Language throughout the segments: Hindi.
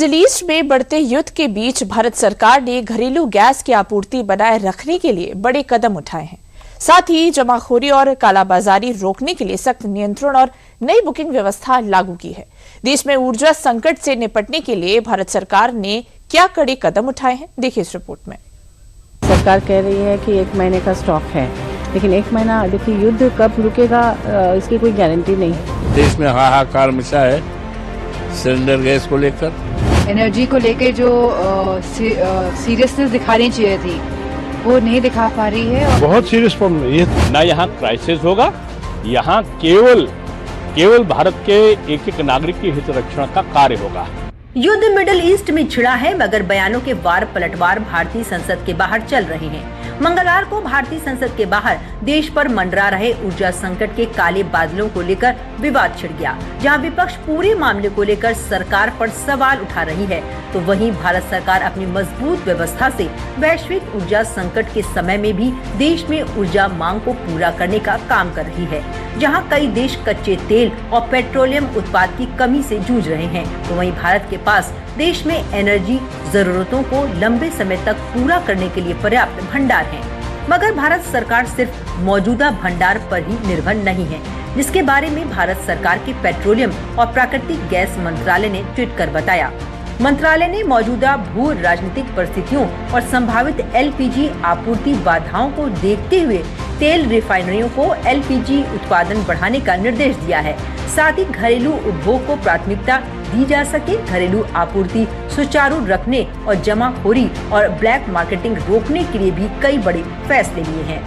मिडिल ईस्ट में बढ़ते युद्ध के बीच भारत सरकार ने घरेलू गैस की आपूर्ति बनाए रखने के लिए बड़े कदम उठाए हैं। साथ ही जमाखोरी और कालाबाजारी रोकने के लिए सख्त नियंत्रण और नई बुकिंग व्यवस्था लागू की है। देश में ऊर्जा संकट से निपटने के लिए भारत सरकार ने क्या कड़े कदम उठाए हैं, देखिए इस रिपोर्ट में। सरकार कह रही है कि 1 महीने का स्टॉक है, लेकिन 1 महीना देखिए युद्ध कब रुकेगा इसकी कोई गारंटी नहीं। देश में हाहाकार मचा है सिलेंडर गैस को लेकर। एनर्जी को लेकर जो सीरियसनेस दिखानी चाहिए थी वो नहीं दिखा पा रही है। बहुत सीरियस प्रॉब्लम है ये। ना यहाँ क्राइसिस होगा, यहाँ केवल भारत के एक नागरिक की हित रक्षण का कार्य होगा। युद्ध मिडिल ईस्ट में छिड़ा है, मगर बयानों के वार पलटवार भारतीय संसद के बाहर चल रहे हैं। मंगलवार को भारतीय संसद के बाहर देश पर मंडरा रहे ऊर्जा संकट के काले बादलों को लेकर विवाद छिड़ गया। जहां विपक्ष पूरे मामले को लेकर सरकार पर सवाल उठा रही है, तो वहीं भारत सरकार अपनी मजबूत व्यवस्था से वैश्विक ऊर्जा संकट के समय में भी देश में ऊर्जा मांग को पूरा करने का काम कर रही है। जहां कई देश कच्चे तेल और पेट्रोलियम उत्पाद की कमी से जूझ रहे हैं, तो वहीं भारत के पास देश में एनर्जी जरूरतों को लंबे समय तक पूरा करने के लिए पर्याप्त भंडार है। मगर भारत सरकार सिर्फ मौजूदा भंडार पर ही निर्भर नहीं है, जिसके बारे में भारत सरकार के पेट्रोलियम और प्राकृतिक गैस मंत्रालय ने ट्वीट कर बताया। मंत्रालय ने मौजूदा भू राजनीतिक परिस्थितियों और संभावित एलपीजी आपूर्ति बाधाओं को देखते हुए तेल रिफाइनरियों को एलपीजी उत्पादन बढ़ाने का निर्देश दिया है। साथ ही घरेलू उपभोग को प्राथमिकता दी जा सके, घरेलू आपूर्ति सुचारू रखने और जमाखोरी और ब्लैक मार्केटिंग रोकने के लिए भी कई बड़े फैसले लिए हैं।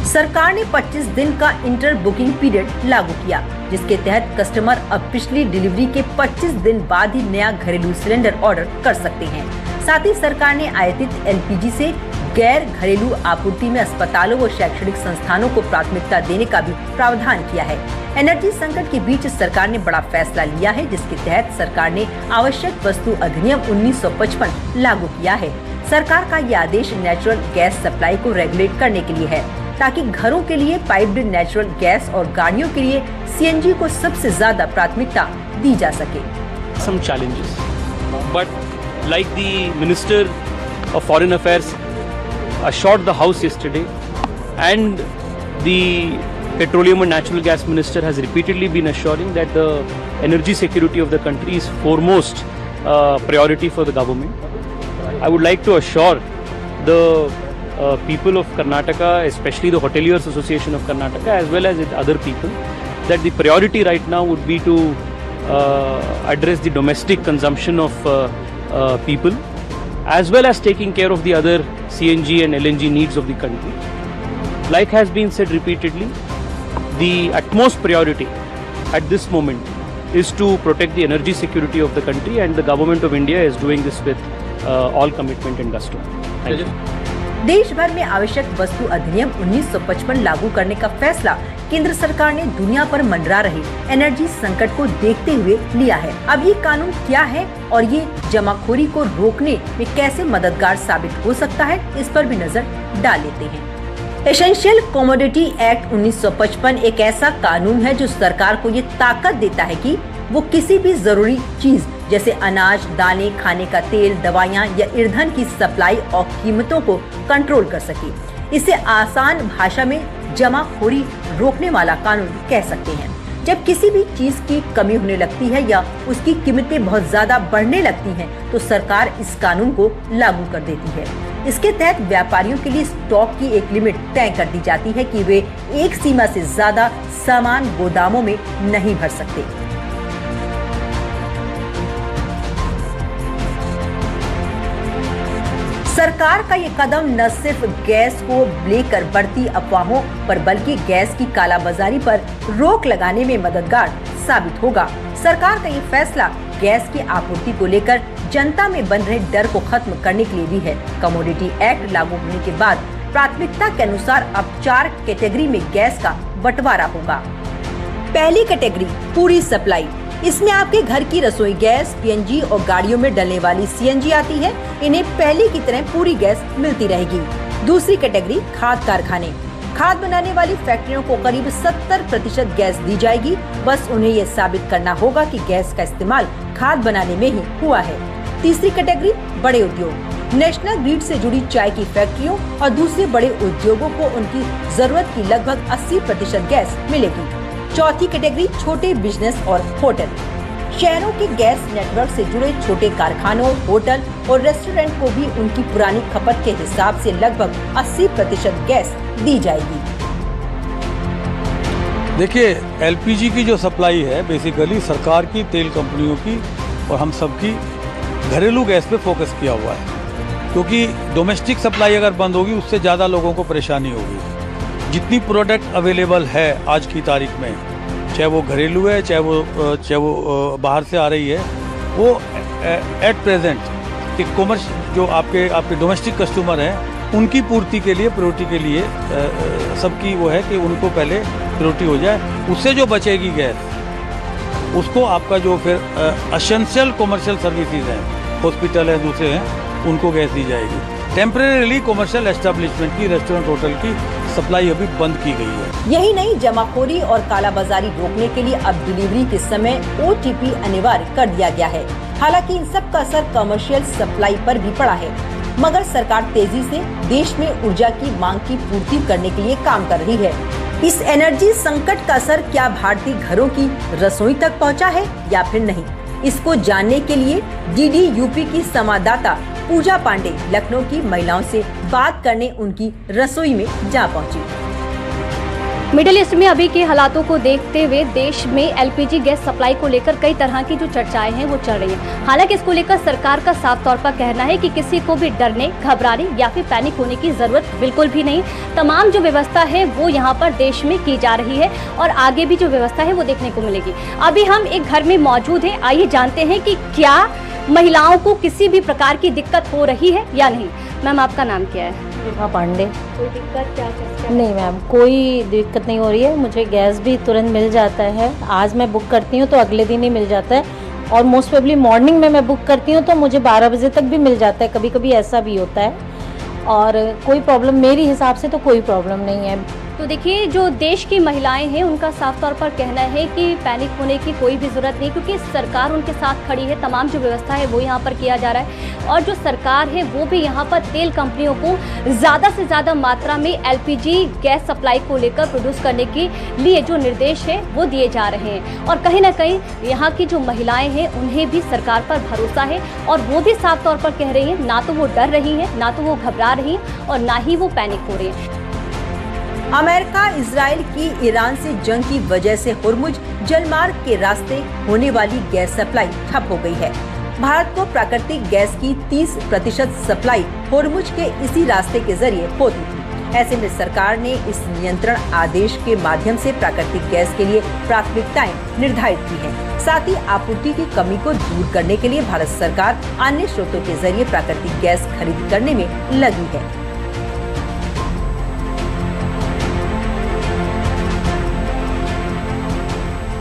सरकार ने 25 दिन का इंटर बुकिंग पीरियड लागू किया, जिसके तहत कस्टमर अब पिछली डिलीवरी के 25 दिन बाद ही नया घरेलू सिलेंडर ऑर्डर कर सकते हैं। साथ ही सरकार ने आयातित एलपीजी से गैर घरेलू आपूर्ति में अस्पतालों व शैक्षणिक संस्थानों को प्राथमिकता देने का भी प्रावधान किया है। एनर्जी संकट के बीच सरकार ने बड़ा फैसला लिया है, जिसके तहत सरकार ने आवश्यक वस्तु अधिनियम 1955 लागू किया है। सरकार का यह आदेश नेचुरल गैस सप्लाई को रेगुलेट करने के लिए है, ताकि घरों के लिए पाइप्ड नेचुरल गैस और गाड़ियों के लिए सीएनजी को सबसे ज्यादा प्राथमिकता दी जा सके। Some challenges, but like the Minister of Foreign Affairs assured the House yesterday, and the Petroleum and Natural Gas Minister has repeatedly been assuring that the energy security of the country is foremost priority for the government. I would like to assure the people of Karnataka, especially the Hoteliers Association of Karnataka, as well as other people, that the priority right now would be to address the domestic consumption of people, as well as taking care of the other CNG and LNG needs of the country. Like has been said repeatedly, the utmost priority at this moment is to protect the energy security of the country, and the government of India is doing this with all commitment and gusto. Thank you. देश भर में आवश्यक वस्तु अधिनियम 1955 लागू करने का फैसला केंद्र सरकार ने दुनिया पर मंडरा रहे एनर्जी संकट को देखते हुए लिया है। अब ये कानून क्या है और ये जमाखोरी को रोकने में कैसे मददगार साबित हो सकता है, इस पर भी नजर डाल लेते हैं। एसेंशियल कमोडिटी एक्ट 1955 एक ऐसा कानून है जो सरकार को ये ताकत देता है कि वो किसी भी जरूरी चीज जैसे अनाज, दालें, खाने का तेल, दवाइयाँ या ईंधन की सप्लाई और कीमतों को कंट्रोल कर सके। इसे आसान भाषा में जमाखोरी रोकने वाला कानून कह सकते हैं। जब किसी भी चीज की कमी होने लगती है या उसकी कीमतें बहुत ज्यादा बढ़ने लगती हैं, तो सरकार इस कानून को लागू कर देती है। इसके तहत व्यापारियों के लिए स्टॉक की एक लिमिट तय कर दी जाती है कि वे एक सीमा से ज्यादा सामान गोदामों में नहीं भर सकते। सरकार का ये कदम न सिर्फ गैस को लेकर बढ़ती अफवाहों पर, बल्कि गैस की कालाबाजारी पर रोक लगाने में मददगार साबित होगा। सरकार का ये फैसला गैस की आपूर्ति को लेकर जनता में बन रहे डर को खत्म करने के लिए भी है। कमोडिटी एक्ट लागू होने के बाद प्राथमिकता के अनुसार अब 4 कैटेगरी में गैस का बंटवारा होगा। पहली कैटेगरी पूरी सप्लाई, इसमें आपके घर की रसोई गैस, पीएनजी और गाड़ियों में डलने वाली सीएनजी आती है। इन्हें पहले की तरह पूरी गैस मिलती रहेगी। दूसरी कैटेगरी खाद कारखाने, खाद बनाने वाली फैक्ट्रियों को करीब 70% गैस दी जाएगी। बस उन्हें ये साबित करना होगा कि गैस का इस्तेमाल खाद बनाने में ही हुआ है। तीसरी कैटेगरी बड़े उद्योग। नेशनल ग्रिड से जुड़ी चाय की फैक्ट्रियों और दूसरे बड़े उद्योगों को उनकी जरूरत की लगभग 80% गैस मिलेगी। चौथी कैटेगरी छोटे बिजनेस और होटल। शहरों के गैस नेटवर्क से जुड़े छोटे कारखानों, होटल और रेस्टोरेंट को भी उनकी पुरानी खपत के हिसाब से लगभग 80% गैस दी जाएगी। देखिए, एलपीजी की जो सप्लाई है बेसिकली सरकार की, तेल कंपनियों की और हम सब की घरेलू गैस पे फोकस किया हुआ है, क्योंकि डोमेस्टिक सप्लाई अगर बंद होगी उससे ज़्यादा लोगों को परेशानी होगी। जितनी प्रोडक्ट अवेलेबल है आज की तारीख में, चाहे वो घरेलू है चाहे वो बाहर से आ रही है, वो एट प्रेजेंट एक कॉमर्स जो आपके डोमेस्टिक कस्टमर हैं उनकी पूर्ति के लिए, प्रायोरिटी के लिए सबकी वो है कि उनको पहले प्रायोरिटी हो जाए। उससे जो बचेगी गैस उसको आपका जो फिर एसेंशियल कॉमर्शियल सर्विसेज हैं, हॉस्पिटल हैं, दूसरे हैं, उनको गैस दी जाएगी। टेम्परेरीली कॉमर्शियल एस्टेब्लिशमेंट की, रेस्टोरेंट, होटल की सप्लाई अभी बंद की गई है। यही नहीं, जमाखोरी और कालाबाजारी रोकने के लिए अब डिलीवरी के समय OTP अनिवार्य कर दिया गया है। हालांकि इन सब का असर कमर्शियल सप्लाई पर भी पड़ा है, मगर सरकार तेजी से देश में ऊर्जा की मांग की पूर्ति करने के लिए काम कर रही है। इस एनर्जी संकट का असर क्या भारतीय घरों की रसोई तक पहुंचा है या फिर नहीं, इसको जानने के लिए DD UP की संवाददाता पूजा पांडे लखनऊ की महिलाओं से बात करने उनकी रसोई में जा पहुंची। मिडिल ईस्ट में अभी के हालातों को देखते हुए देश में LPG गैस सप्लाई को लेकर कई तरह की जो चर्चाएं हैं वो चल रही हैं। हालांकि इसको लेकर सरकार का साफ तौर पर कहना है कि किसी को भी डरने, घबराने या फिर पैनिक होने की जरूरत बिल्कुल भी नहीं। तमाम जो व्यवस्था है वो यहाँ पर देश में की जा रही है और आगे भी जो व्यवस्था है वो देखने को मिलेगी। अभी हम एक घर में मौजूद हैं, आइए जानते हैं कि क्या महिलाओं को किसी भी प्रकार की दिक्कत हो रही है या नहीं। मैम, आपका नाम क्या है? रेखा पांडे। कोई दिक्कत क्या? नहीं मैम, कोई दिक्कत नहीं हो रही है। मुझे गैस भी तुरंत मिल जाता है। आज मैं बुक करती हूँ तो अगले दिन ही मिल जाता है, और मोस्ट प्रोबेबली मॉर्निंग में मैं बुक करती हूँ तो मुझे 12 बजे तक भी मिल जाता है। कभी कभी ऐसा भी होता है, और कोई प्रॉब्लम मेरे हिसाब से तो कोई प्रॉब्लम नहीं है। तो देखिए, जो देश की महिलाएं हैं उनका साफ तौर पर कहना है कि पैनिक होने की कोई भी ज़रूरत नहीं, क्योंकि सरकार उनके साथ खड़ी है। तमाम जो व्यवस्था है वो यहाँ पर किया जा रहा है, और जो सरकार है वो भी यहाँ पर तेल कंपनियों को ज़्यादा से ज़्यादा मात्रा में LPG गैस सप्लाई को लेकर प्रोड्यूस करने के लिए जो निर्देश है वो दिए जा रहे हैं। और कहीं ना कहीं यहाँ की जो महिलाएँ हैं उन्हें भी सरकार पर भरोसा है, और वो भी साफ तौर पर कह रही हैं, ना तो वो डर रही हैं, ना तो वो घबरा रही हैं, और ना ही वो पैनिक हो रही हैं। अमेरिका इजराइल की ईरान से जंग की वजह से हुर्मुज जलमार्ग के रास्ते होने वाली गैस सप्लाई ठप हो गई है। भारत को प्राकृतिक गैस की 30% सप्लाई हुर्मुज के इसी रास्ते के जरिए होती थी। ऐसे में सरकार ने इस नियंत्रण आदेश के माध्यम से प्राकृतिक गैस के लिए प्राथमिकताएं निर्धारित की हैं। साथ ही आपूर्ति की कमी को दूर करने के लिए भारत सरकार अन्य स्रोतों के जरिए प्राकृतिक गैस खरीद करने में लगी है।